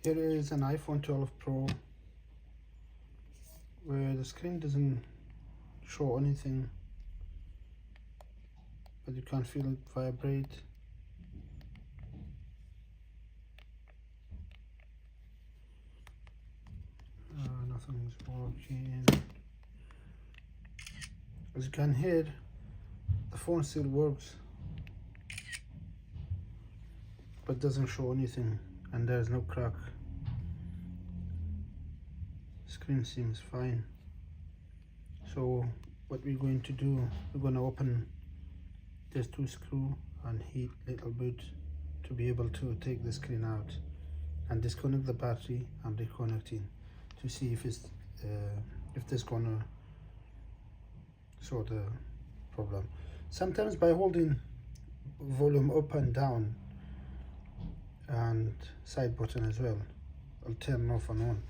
Here is an iPhone 12 Pro where the screen doesn't show anything, but you can feel it vibrate. Nothing's working. As you can hear, the phone still works, but doesn't show anything, and there's no crack. Screen seems fine. So what we're going to do, we're going to open this two screw and heat a little bit to be able to take the screen out and disconnect the battery and reconnect it to see if it's if this gonna solve the problem. Sometimes by holding volume up and down and side button as well, I'll turn off and on.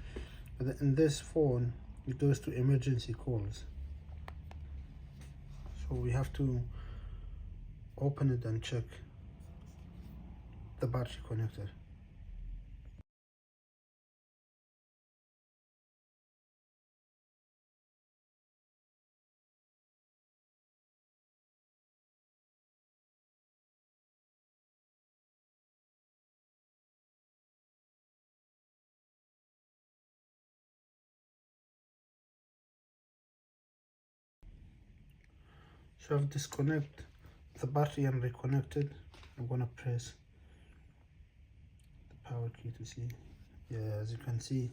But in this phone, it goes to emergency calls. So we have to open it and check the battery connector. So I've disconnected the battery and reconnected. I'm gonna press the power key to see. Yeah, as you can see,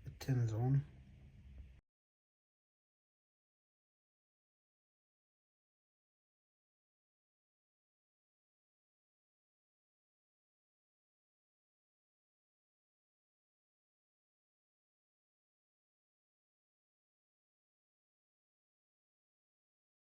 it turns on.